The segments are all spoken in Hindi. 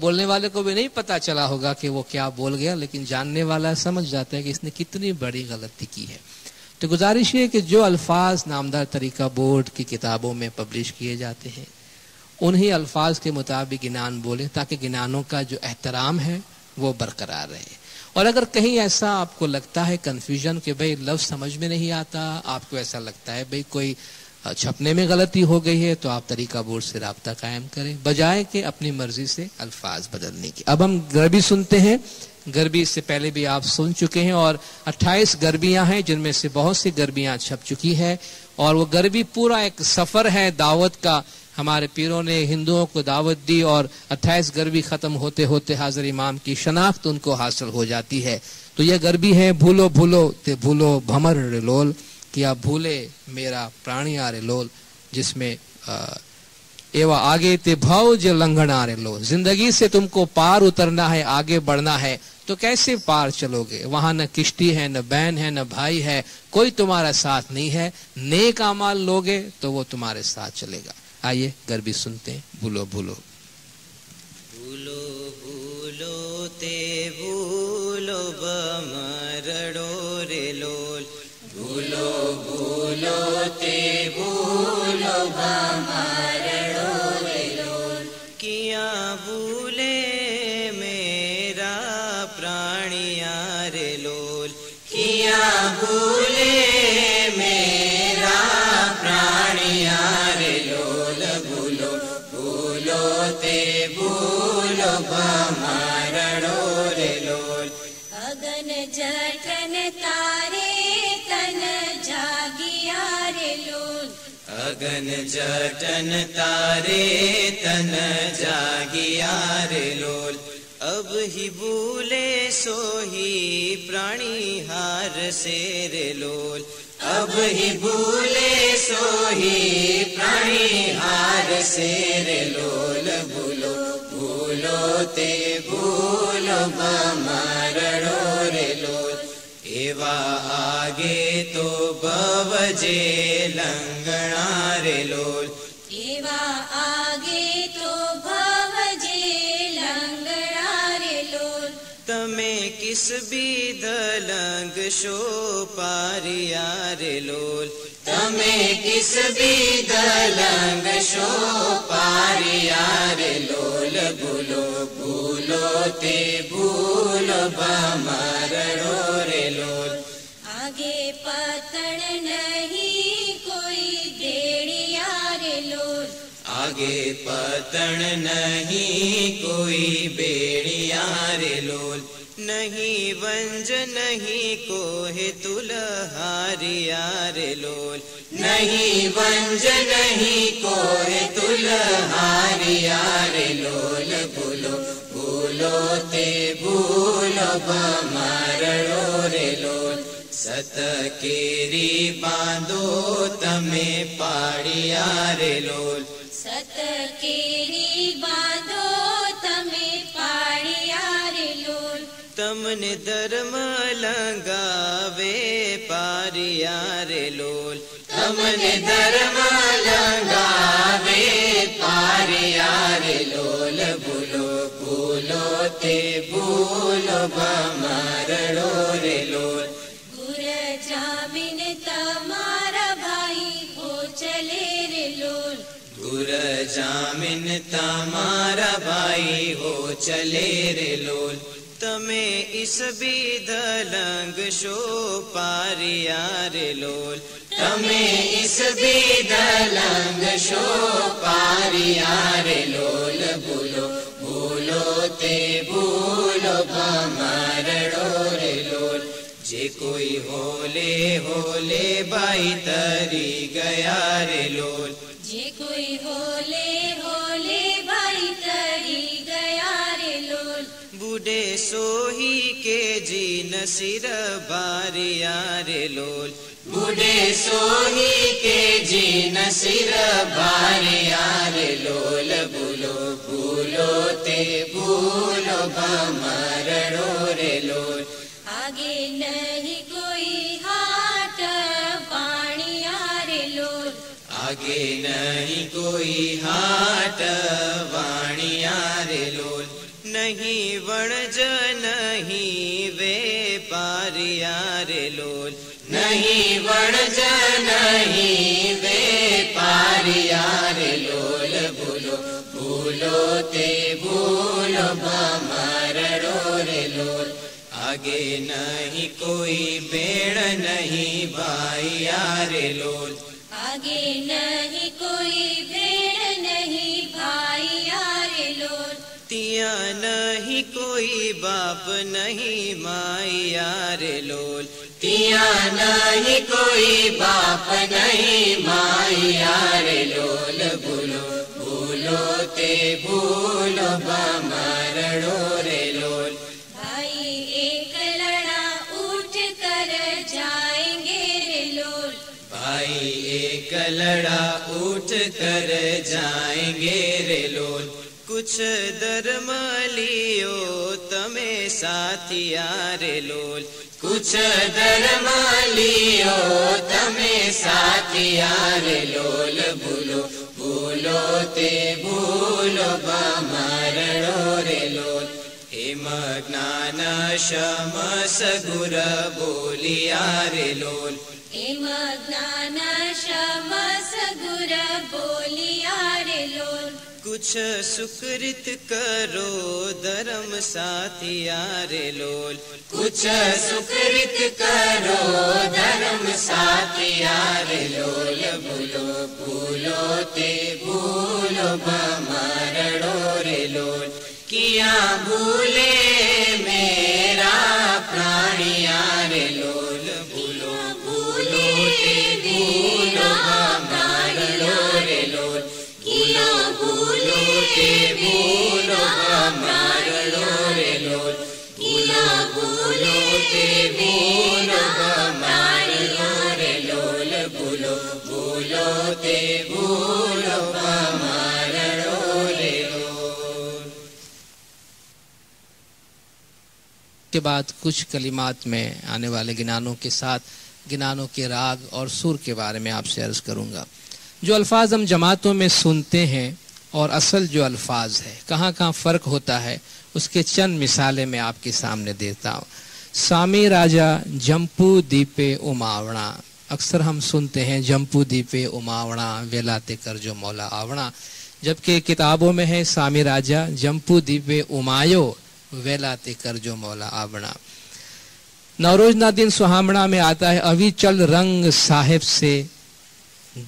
बोलने वाले को भी नहीं पता चला होगा कि वो क्या बोल गया, लेकिन जानने वाला समझ जाता है कि इसने कितनी बड़ी गलती की है। तो गुजारिश है कि जो अल्फाज नामदार तरीका बोर्ड की किताबों में पब्लिश किए जाते हैं उन्हीं अल्फाज के मुताबिक गिनान बोले, ताकि गिनानों का जो एहतराम है वो बरकरार रहे। और अगर कहीं ऐसा आपको लगता है कन्फ्यूजन कि भाई लफ्ज़ समझ में नहीं आता, आपको ऐसा लगता है भाई कोई छपने में गलती हो गई है, तो आप तरीका बोर्ड से राब्ता कायम करें, बजाय कि अपनी मर्जी से अल्फाज बदलने की। अब हम गरबी सुनते हैं। गरबी इससे पहले भी आप सुन चुके हैं और 28 गरबियां हैं, जिनमें से बहुत सी गरबियां छप चुकी है। और वो गरबी पूरा एक सफर है दावत का। हमारे पीरों ने हिंदुओं को दावत दी और 28 गरबी खत्म होते होते हाजिर इमाम की शनाख्त उनको हासिल हो जाती है। तो यह गरबी है भूलो भूलो ते भूलो भमर लोल, किया भूले मेरा प्राणिया रे लोल, जिसमें एवा आगे ते भाव जो लंघना रे लोल। जिंदगी से तुमको पार उतरना है, आगे बढ़ना है, तो कैसे पार चलोगे? वहां न किश्ती है, न बहन है, न भाई है, कोई तुम्हारा साथ नहीं है। नेक अमाल लोगे तो वो तुम्हारे साथ चलेगा। आइए गरबी सुनते हैं। भूलो भूलो भूलो भूलो ते भूलो बमरड़ो रे लोल, भूलो भूलो ते भूलो बमरड़ो रे लोल, किया भूले मेरा प्राणिया रे लोल, किया भूले मेरा प्राणिया रे लोल, भूलो भूलो ते भूलो बमरड़ो रे लोल। अगन जठन तारे तन जागिया रे लोल, अगन जटन तारे तन जागिया रे लोल, अब ही भूले सोही प्राणी हार से रे लोल, अब ही भूले सोही प्राणी हार से रे लोल, भूलो भूलो ते भूलो बमरड़ो रे लोल, एवा आगे तो बवजे लंगना रे लोल, एवा आगे तो भवजे लंगड़ा रे लोल, तमे किस बीद लंग शो पारिया रे लोल, तमे किस बीद लंग शो पारिया रे लोल, भूलो भूलो ते भूलो बमरड़ो रे लोल। आगे पतन नहीं कोई बेड़िया रे लोल, आगे पतन नहीं कोई बेड़िया रे लोल, नहीं वंज नहीं कोहे तुलहारिया रे लोल, नहीं वंज नहीं कोहे तुलहारिया रे लोल, भूलो भूलो ते भूलो बमरड़ो रे लोल, सत केरी बांधो तमे पाड़िया रे लोल, सत केरी बांधो तमे पाड़िया रे लोल, तमने धर्म लंगावे पारिया रे लोल, तमने धर्म लंगावे पारिया रे लोल, भूलो भूलो ते भूलो बमरड़ो रे लोल। गुर जामिन तमारा भाई हो चले रे लोल, गुर जामिन तमारा भाई हो चले रे लोल, तमे इस बीध लंग शो पारिया रे लोल, तमे इस बीध लंग शो पारिया रे लोल, भूलो भूलो ते भूलो बमरड़ो रे लोल, जे कोई होले होले बाई तरी गया रे लोल, जे कोई होले होले भाई तरी गया रे लोल, बूढ़े सोही के जीन सिर बारिया रे लोल, बूढ़े सोही के जीन सिर बारिया रे लोल, भूलो भूलो ते भूलो बमरड़ो रे लोल, आगे नहीं कोई हाट पानिया रे लोल, आगे नहीं कोई हाट वाणिया रे लोल, नहीं वणज नहीं व्यापारिया रे लोल, नहीं वणज नहीं व्यापारिया रे लोल। भूलो भूलो ते भूलो मरड़ो रे लोल, आगे नहीं कोई बेड़ नहीं भाइया रे लोल, आगे नहीं कोई भेड़ नहीं भाइया रे लोल, तिया नहीं कोई बाप नहीं माइया रे लोल, तिया नहीं कोई बाप नहीं माइया रे लोल। भूलो भूलो ते भूलो मरड़ो रे लोल, भाई एक लड़ा उठ कर जाएंगे रे लोल, भाई एक लड़ा उठ कर जाएंगे रे लोल। कुछ धर्म लियो तमे साथिया रे लोल, कुछ धर्म लियो तमे साथिया रे लोल। भूलो भूलो ते भूलो मरड़ो रे लोल, हेम ज्ञान शम सगुर बोलिया रे लोल, हेम ज्ञान शम सगुर बोलिया रे लोल, कुछ सुकृत करो धर्म साथिया रे लोल, कुछ सुकृत करो धर्म साथिया रे लोल। भूलो भूलो ते भूलो मरड़ो रे लोल, किया भूले मेरा प्राणिया रे लोल। भूलो भूलो ते भूलो मरड़ो रे लोल, किया भूले ते भूलो मरड़ो रे लोल, किया भूले ते भूलो मरड़ो रे लोल। भूलो भूलो ते भूलो मरड़ो रे लोल। के बाद कुछ कलिमात में आने वाले गिनानों के साथ गिनानों के राग और सुर के बारे में आपसे अर्ज करूंगा। जो अल्फाज हम जमातों में सुनते हैं और असल जो अल्फाज है कहाँ कहाँ फ़र्क होता है उसके चंद मिसालें मैं आपके सामने देता हूँ। सामी राजा जंपू दीपे उमावणा, अक्सर हम सुनते हैं जंपू दीपे उमावणा वेलाते कर जो मौला आवणा, जबकि किताबों में है सामी राजा जंपू दीपे उमायो वेलाते कर जो मौला आवणा। नवरोज ना दिन सुहामणा में आता है अभी चल रंग साहिब से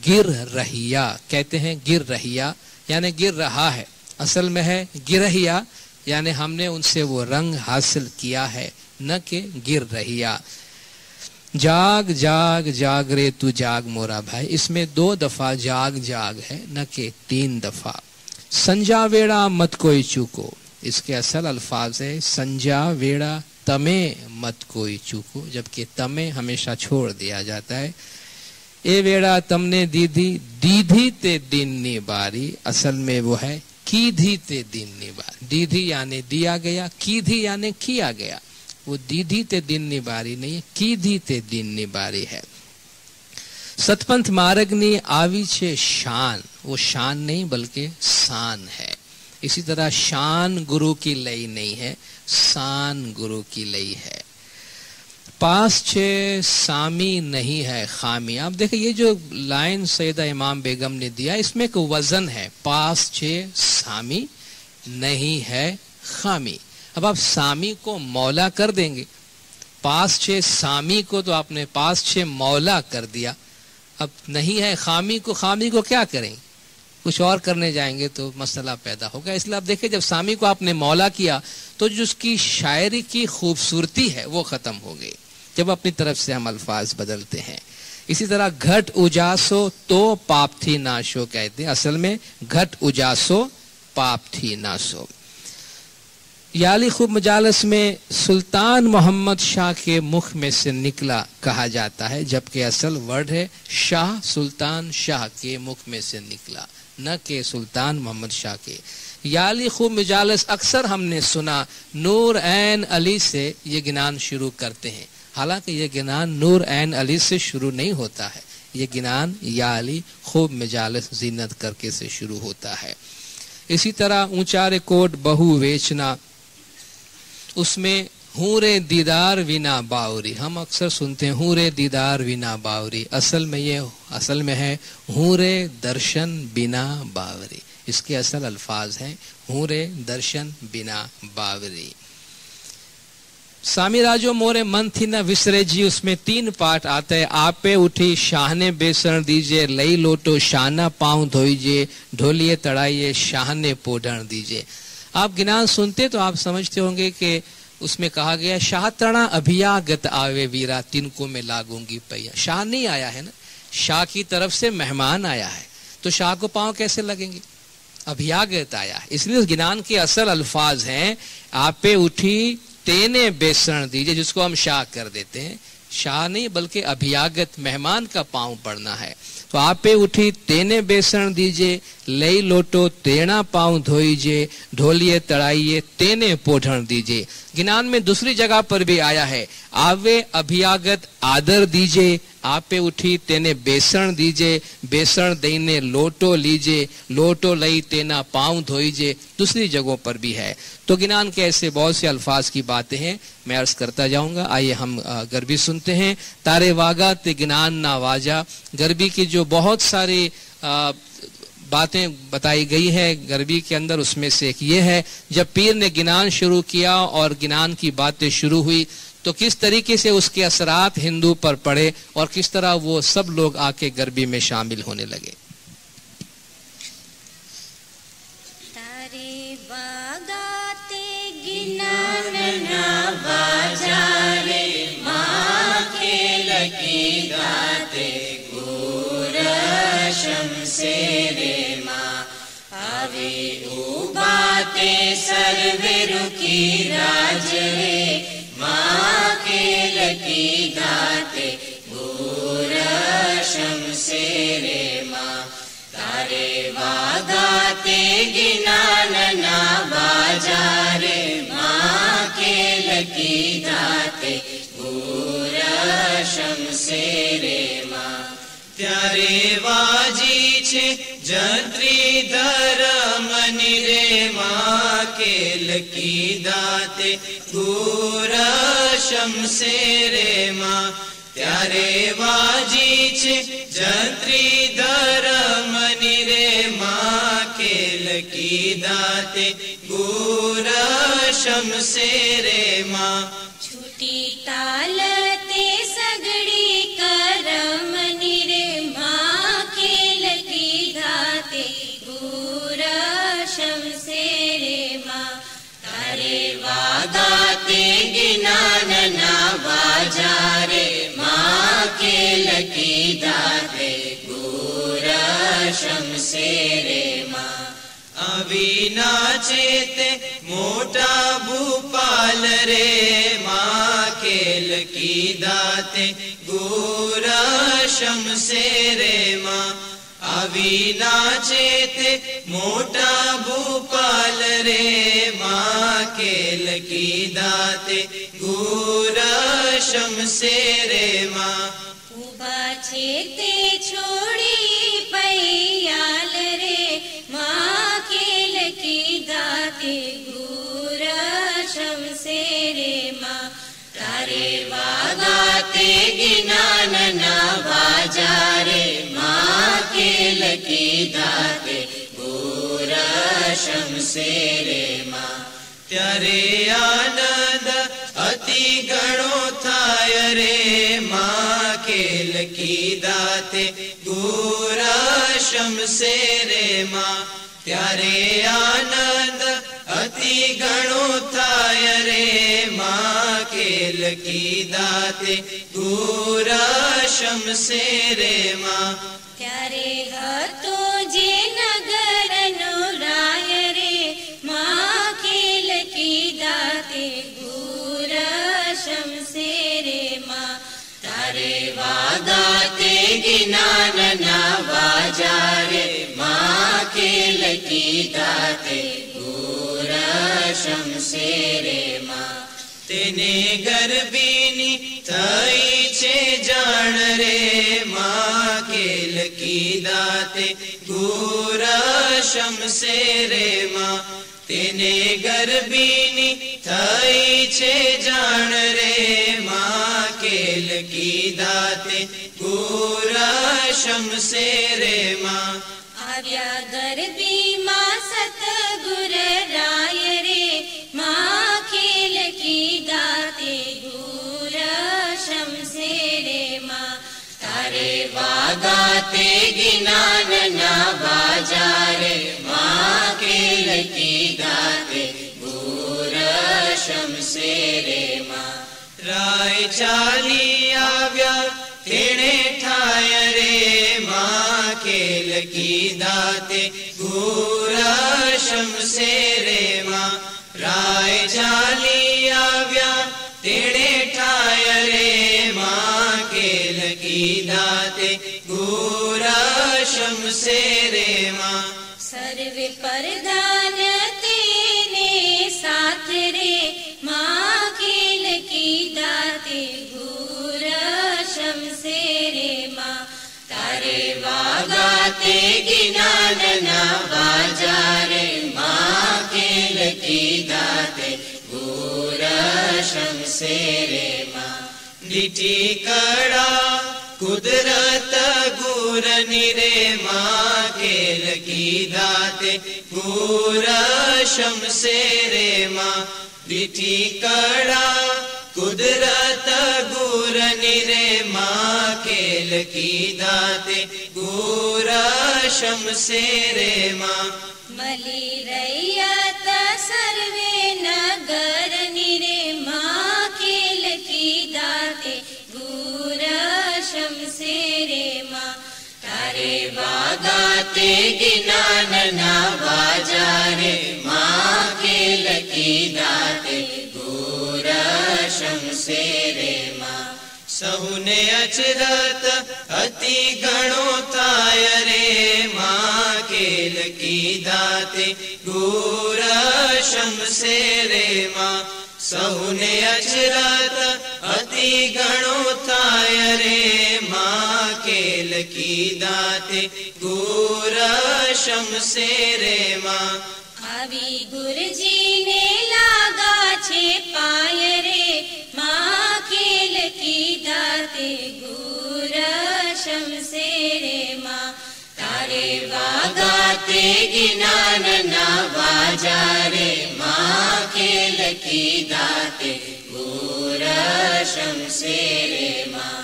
गिर रहिया, कहते हैं गिर रहिया यानी गिर रहा है, असल में है गिरहिया यानी हमने उनसे वो रंग हासिल किया है, न कि गिर रहिया। जाग जाग जाग रे तू जाग मोरा भाई, इसमें 2 दफा जाग जाग है न कि 3 दफा। संजा वेड़ा मत कोई चूको, इसके असल अल्फाज है संजा वेड़ा तमे मत कोई चूको, जबकि तमे हमेशा छोड़ दिया जाता है। ए वेड़ा तमने दीदी दीधी ते दिन्नी बारी, असल में वो है कीधी ते दिन्नी बारी, दीधी यानी दिया गया, कीधी यानी किया गया, वो दीधी ते दिन्नी बारी नहीं है, कीधी ते दिन्नी बारी है। सतपंथ मार्गनी आवी छे शान, वो शान नहीं बल्कि शान है। इसी तरह शान गुरु की लई नहीं है, शान गुरु की लई है। पास छे सामी नहीं है खामी, आप देखिए ये जो लाइन सैयदा इमाम बेगम ने दिया इसमें एक वजन है, पास छे सामी नहीं है खामी। अब आप सामी को मौला कर देंगे, पास छे सामी को तो आपने पास छे मौला कर दिया, अब नहीं है खामी को क्या करेंगे, कुछ और करने जाएंगे तो मसला पैदा होगा। इसलिए आप देखिए जब सामी को आपने मौला किया तो जो उसकी शायरी की खूबसूरती है वो खत्म हो गई जब अपनी तरफ से हम अल्फाज बदलते हैं। इसी तरह घट उजासो तो पाप थी नाशो कहते हैं, असल में घट उजासो पाप थी नाशो। याली खूब मजालस में सुल्तान मोहम्मद शाह के मुख में से निकला कहा जाता है, जबकि असल वर्ड है शाह, सुल्तान शाह के मुख में से निकला, न के सुल्तान मोहम्मद शाह के। याली खूब मजालस अक्सर हमने सुना नूर ऐन अली से ये गिनान शुरू करते हैं, हालांकि ये गिनान नूर ऐन अली से शुरू नहीं होता है, ये गिनान या अली खूब मजालिस जीनत करके से शुरू होता है। इसी तरह ऊंचा रिकॉर्ड बहु वेचना, उसमें हूरे दीदार विना बावरी, हम अक्सर सुनते हैं हूरे दीदार विना बावरी, असल में है हूरे दर्शन बिना बावरी। इसके असल अल्फाज हैं हूरे दर्शन बिना बावरी। स्वामी राजो मोरे मन थी न विसरे जी, उसमें 3 पाठ आता है। आपे उठी शाहने बेसण दीजिए, लई लोटो शाना पाँव धोइए, ढोलिए तड़ाइए शाहने पोढ़ण दीजिए। आप गिनान सुनते तो आप समझते होंगे कि उसमें कहा गया शाहतणा अभियागत आवे वीरा, तिनको में लागूंगी पैया। शाह नहीं आया है ना, शाह की तरफ से मेहमान आया है, तो शाह को पाँव कैसे लगेंगे? अभियागत आया है। इसलिए उस गिनान के असल अल्फाज हैं आपे उठी तेने बेसण दीजिए, जिसको हम शाह कर देते हैं। शाह नहीं बल्कि अभियागत मेहमान का पांव पड़ना है। तो आपे उठी तेने बेसण दीजिए, लई लोटो तेना पांव धोइए, ढोलिए तड़ाइए तेने पोढ़ण दीजिए। गिनान में दूसरी जगह पर भी आया है आवे अभियागत आदर दीजिए, आपे उठी तेने बेसण दीजिए, बेसण दईने लोटो लीजिए, लोटो लई तेना पांव धोइए। दूसरी जगहों पर भी है। तो गिनान के ऐसे बहुत से अल्फाज की बातें हैं, मैं अर्ज करता जाऊंगा। आइए हम गरबी सुनते हैं। तारे वागा ते गिनान ना वाजा, गरबी की जो बहुत सारी बातें बताई गई है गरबी के अंदर, उसमें से एक ये है जब पीर ने गिनान शुरू किया और गिनान की बातें शुरू हुई तो किस तरीके से उसके असरात हिंदू पर पड़े और किस तरह वो सब लोग आके गरबी में शामिल होने लगे। तारे बागाते गिनान ना बाजा रे, माँ खेल की गाते शमसे रे माँ, आवे उबाते सर्वे रुकी राज रे, माँ खेल की गाते शमसे रे माँ। तारे वागाते गिनान ना बाजा रे, माँ खेल की गाते शमसे रे माँ। त्यारे वाजी छे जंत्री धरमनि रे, माँ केल की दाते पूरा शमसे रे माँ। त्यारे वाजी छे जंत्री धरमनि रे, माँ केल की दाते पूरा शमसे रे माँ। छूटी तालते सगड़ी करमनि रे, माँ खेल की गाते पूरा शमसे रे माँ। तारे वागाते गिनान ना बाजा रे, माँ खेल की गाते पूरा शमसे रे माँ। अविनाचेते मोटा भूपाल रे, माँ खेल की दाते गोरा शमसे रे माँ। अविनाचेते मोटा भूपाल रे, माँ खेल की दाते गोरा शमसे रे माँ। उबा छेते छोड़ी पैयाल रे, माँ खेल की दाते गोरा शमसे रे माँ। तारे वागाते गिनान ना बाजा रे, माँ खेल की दाते गोरा शमसे रे माँ। त्यारे आनंद अति गणो थाय रे, माँ खेल की दाते गोरा शमसे रे माँ। त्यारे आनंद अति गणो थाय रे, माँ खेल की दाते गोरा शमसे रे माँ। त्यारे हतो जे नगर नो राय रे, माँ खेल की दाते गोरा शमसे रे माँ। तारे वागाते गिनान ना बाजा रे, माँ खेल की दाते गोरा शमसे रे माँ। तेने गरबीनी थई छे जान रे, माँ लकी दाते गुरा शमशेरे मां तेने गर्भीनी थई छे जान रे मां के लकी दाते गुरा शमशेरे मां आव्या गर्भी मां सतगुर राय रे मां खेल की दाते गुर शमशेरे मां तारे वागाते गिनान ना बाजारे मां खेल की दाते गुर शमशेरे मां राय चाली आव्या तेणे ठाय रे मां के लकी दाते गुरा शमशेरे मां राय चाली आव्या तेणे ठाय रे मां के लकी दाते गुरा शमशेरे मां सर्वे परदान तेने साथ रे मां खेल की दाते गुर शमशेरे मां तारे वागाते गिनान ना बाजारे मां खेल की दाते गुर शमशेरे मां लीठी कड़ा कुदरत गुरनी रे मां के लकी दाते गुरा शमशेरे मां लीठी कड़ा कुदरत गुरनी रे मां के लकी दाते गुरा शमशेरे मां मली रैयत सर्वे नगर निरे मां खेल की दाते गुर शमशेरे मां तारे वागाते गिनान ना बाजारे मां खेल की दाते गुर शमशेरे मां सहुने अचरत अति गणो थाय रे मां के लकी दाते गुरा शमशेरे मां सहुने अचरत अति गणो थाय रे मां के लकी दाते गुरा शमशेरे मां आवी गुरुजी ने लागा छे पाय रे मां खेल की दाते गुर शमशेरे मां तारे वागाते गिनान ना बाजारे मां खेल की दाते गुर शमशेरे मां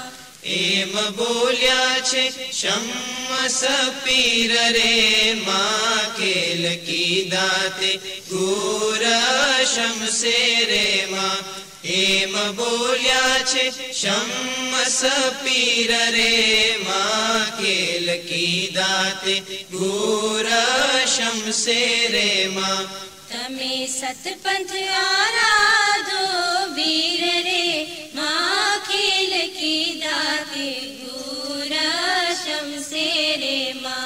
एम बोल्या छे शम्मस पीर रे मां के लकी दाते गुरा शमशेरे मां एम बोल्या छे शम्मस पीर रे मां के लकी दाते गुरा शमशेरे मां तमे सतपंथ आराधो वीर रे मां खेल की दाते गुर शमशेरे मां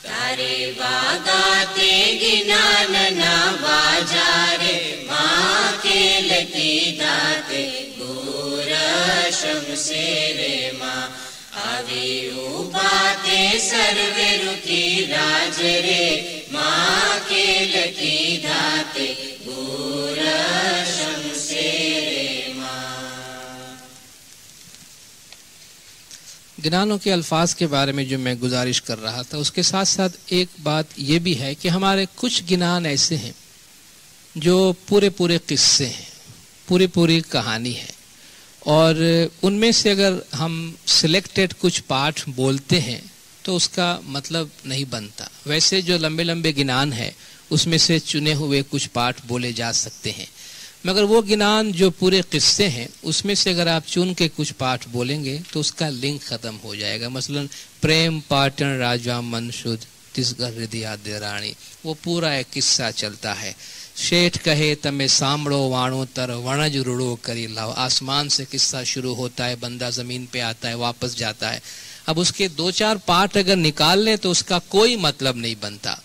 तारे वागाते गिनान ना बाजारे मां खेल की दाते गुर शमशेरे मां आवी उपाते सर्वे रुकी राज रे मां खेल की दाते गुर शमशेरे मां। ज्ञानों के अल्फाज के बारे में जो मैं गुजारिश कर रहा था उसके साथ साथ एक बात ये भी है कि हमारे कुछ ज्ञान ऐसे हैं जो पूरे पूरे किस्से हैं, पूरी पूरी कहानी है, और उनमें से अगर हम सिलेक्टेड कुछ पाठ बोलते हैं तो उसका मतलब नहीं बनता। वैसे जो लंबे लंबे ज्ञान है उसमें से चुने हुए कुछ पाठ बोले जा सकते हैं, मगर वो ज्ञान जो पूरे किस्से हैं उसमें से अगर आप चुन के कुछ पाठ बोलेंगे तो उसका लिंक खत्म हो जाएगा। मसलन प्रेम पाटन राजा मन शुद्ध तिसगर हृदय दे रानी, वो पूरा एक किस्सा चलता है। शेठ कहे तमे सांभळो वाणो तर वणज रुड़ो करी लाओ, आसमान से किस्सा शुरू होता है, बंदा जमीन पे आता है, वापस जाता है। अब उसके दो चार पार्ट अगर निकाल लें तो उसका कोई मतलब नहीं बनता।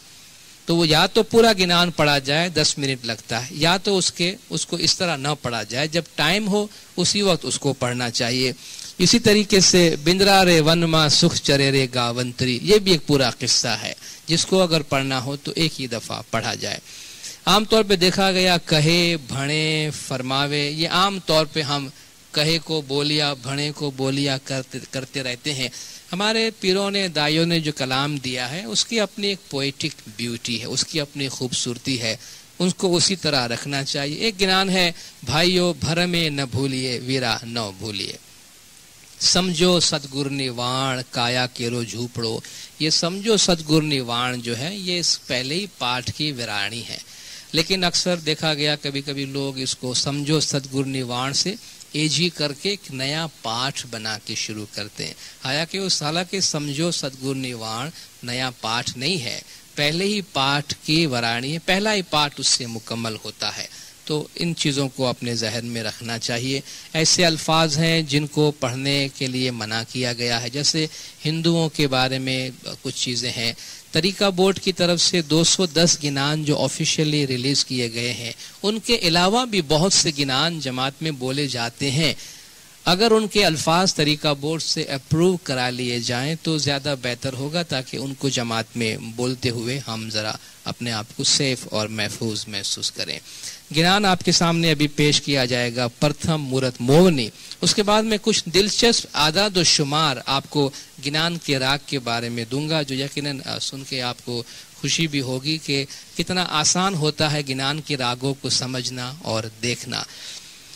तो वो या तो पूरा ज्ञान पढ़ा जाए 10 मिनट लगता है, या तो उसको इस तरह न पढ़ा जाए, जब टाइम हो उसी वक्त उसको पढ़ना चाहिए। इसी तरीके से बिंद्रा रे वन मा सुख चरे रे गावंतरी, ये भी एक पूरा किस्सा है जिसको अगर पढ़ना हो तो एक ही दफा पढ़ा जाए। आमतौर पे देखा गया कहे भणे फरमावे, ये आमतौर पे हम कहे को बोलिया भणे को बोलिया करते रहते हैं। हमारे पीरों ने दाइयों ने जो कलाम दिया है उसकी अपनी एक पोएटिक ब्यूटी है, उसकी अपनी खूबसूरती है, उसको उसी तरह रखना चाहिए। एक गिनान है, भाइयों भरमे न भूलिए वीरा न भूलिए, समझो सतगुरु निवाण काया केरो झूपड़ो। ये समझो सतगुरु निवाण जो है ये इस पहले ही पाठ की विराणी है, लेकिन अक्सर देखा गया कभी कभी लोग इसको समझो सतगुरु निवाण से एजी करके एक नया पाठ बना के शुरू करते हैं। हालांकि उस हालांकि समझो सतगुरु निवाण नया पाठ नहीं है, पहले ही पाठ की वराणी है, पहला ही पाठ उससे मुकम्मल होता है। तो इन चीज़ों को अपने जहन में रखना चाहिए। ऐसे अल्फाज हैं जिनको पढ़ने के लिए मना किया गया है, जैसे हिंदुओं के बारे में कुछ चीज़ें हैं। तरीका बोर्ड की तरफ से 210 गिनान जो ऑफिशियली रिलीज किए गए हैं, उनके अलावा भी बहुत से गिनान जमात में बोले जाते हैं। अगर उनके अल्फाज तरीका बोर्ड से अप्रूव करा लिए जाएं तो ज़्यादा बेहतर होगा, ताकि उनको जमात में बोलते हुए हम ज़रा अपने आप को सेफ और महफूज महसूस करें। गिनान आपके सामने अभी पेश किया जाएगा, प्रथम मूरत मोवनी। उसके बाद में कुछ दिलचस्प आदाद व शुमार आपको गिनान के राग के बारे में दूंगा, जो यकीनन सुन के आपको खुशी भी होगी कि कितना आसान होता है गिनान के रागों को समझना और देखना।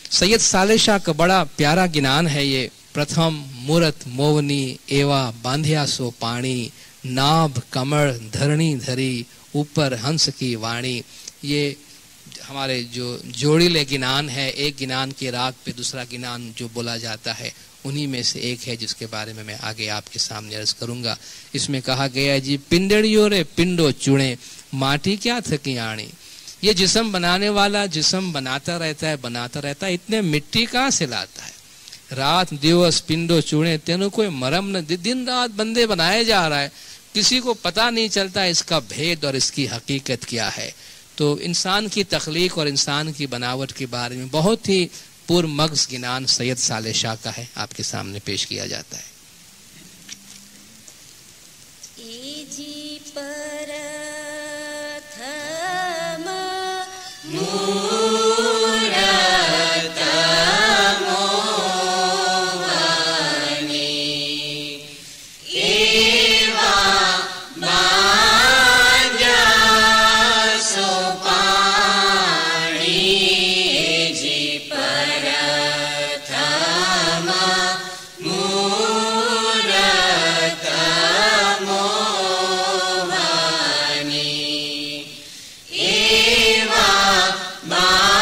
सैयद साले शाह का बड़ा प्यारा गिनान है ये, प्रथम मूरत मोवनी एवा बांधिया सो पानी, नाभ कमर धरणी धरी ऊपर हंस की वाणी। ये हमारे जो जोड़ीले गिनान है, एक गिनान के राग पे दूसरा गिनान जो बोला जाता है उन्हीं में से एक है, जिसके बारे में मैं आगे आपके सामने अर्ज करूंगा। इसमें कहा गया है जी, पिंडड़ियों रे पिंडो चुणे माटी क्या थकी आणी। ये जिस्म बनाने वाला जिस्म बनाता रहता है, इतने मिट्टी कहाँ से लाता है। रात दिवस पिंडो चूड़े तेनु कोई मरम न, दिन रात बंदे बनाए जा रहा है, किसी को पता नहीं चलता इसका भेद और इसकी हकीकत क्या है। तो इंसान की तख्लीक और इंसान की बनावट के बारे में बहुत ही पुरमग़ज़ गिनान सैयद साले शाह का है, आपके सामने पेश किया जाता है। बा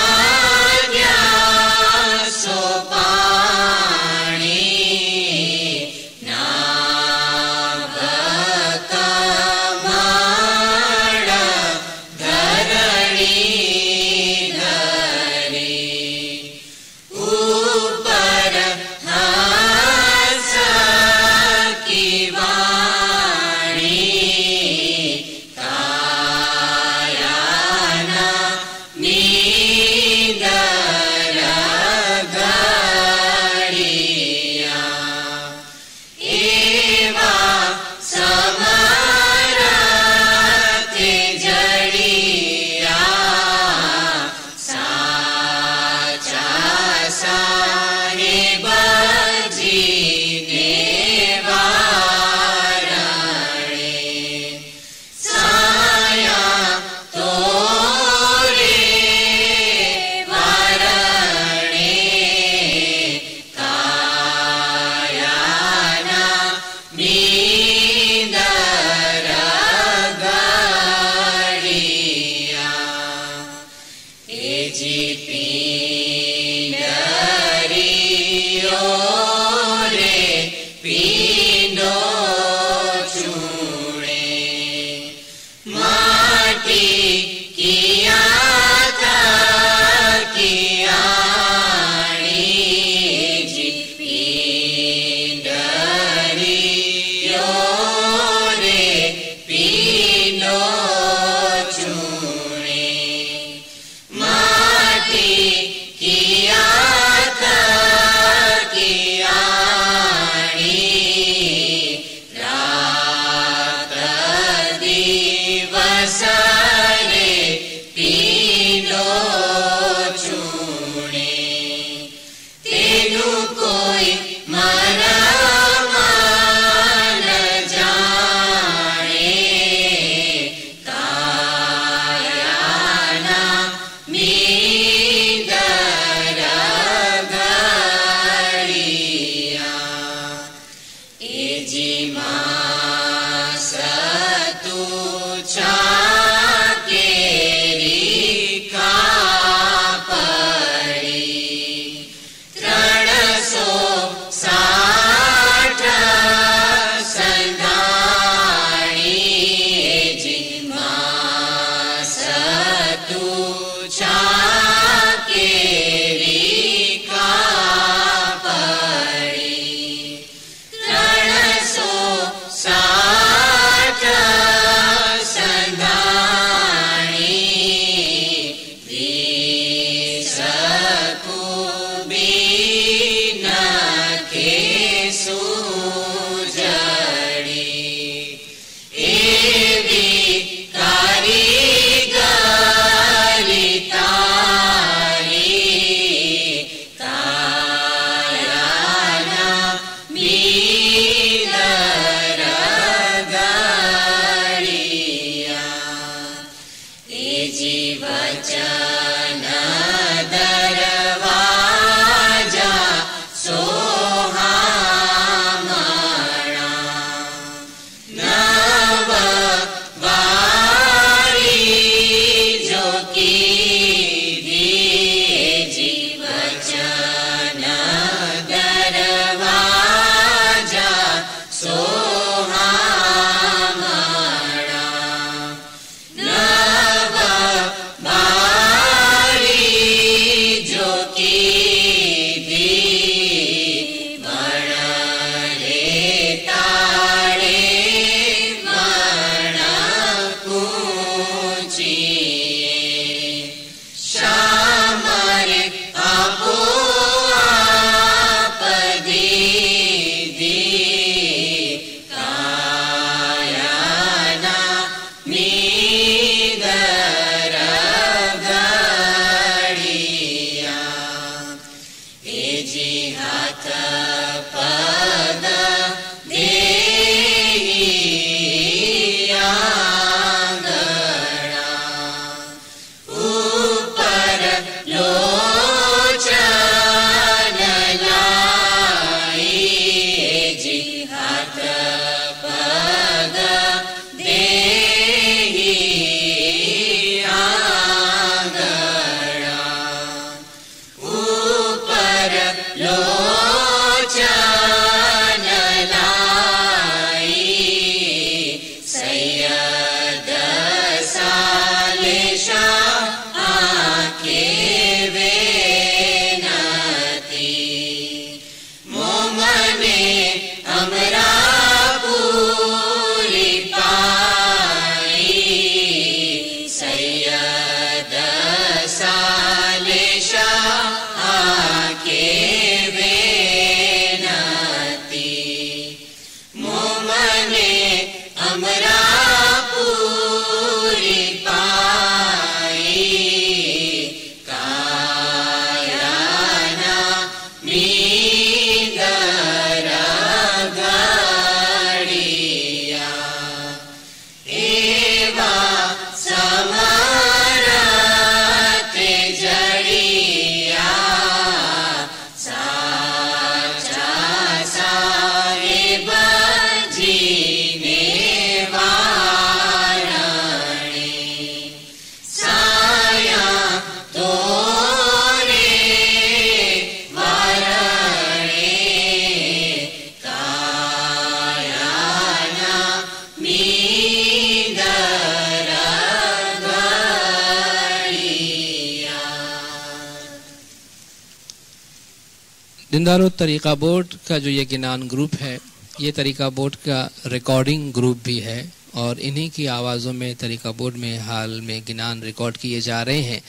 दीनदयाल तरीका बोर्ड का जो ये गिनान ग्रुप है, ये तरीका बोर्ड का रिकॉर्डिंग ग्रुप भी है और इन्हीं की आवाज़ों में तरीका बोर्ड में हाल में गिनान रिकॉर्ड किए जा रहे हैं।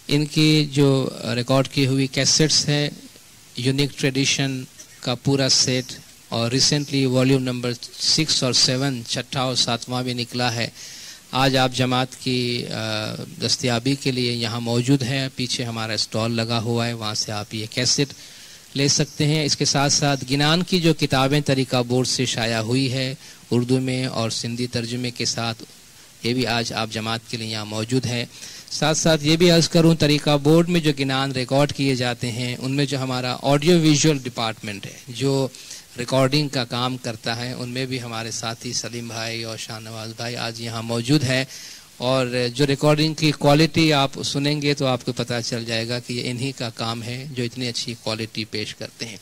इनकी जो रिकॉर्ड की हुई कैसेट्स है, यूनिक ट्रेडिशन का पूरा सेट, और रिसेंटली वॉल्यूम नंबर 6 और 7, छठा और 7वां भी निकला है। आज आप जमात की दस्तयाबी के लिए यहाँ मौजूद है, पीछे हमारा स्टॉल लगा हुआ है, वहाँ से आप ये कैसेट ले सकते हैं। इसके साथ साथ गिनान की जो किताबें तरीका बोर्ड से शाया हुई है उर्दू में और सिंधी तर्जुमे के साथ, ये भी आज आप जमात के लिए यहाँ मौजूद है। साथ साथ ये भी अर्ज़ करूँ, तरीका बोर्ड में जो गिनान रिकॉर्ड किए जाते हैं उनमें जो हमारा ऑडियो विजुअल डिपार्टमेंट है जो रिकॉर्डिंग का काम करता है, उनमें भी हमारे साथी सलीम भाई और शाहनवाज भाई आज यहाँ मौजूद है। और जो रिकॉर्डिंग की क्वालिटी आप सुनेंगे तो आपको पता चल जाएगा कि ये इन्हीं का काम है जो इतनी अच्छी क्वालिटी पेश करते हैं।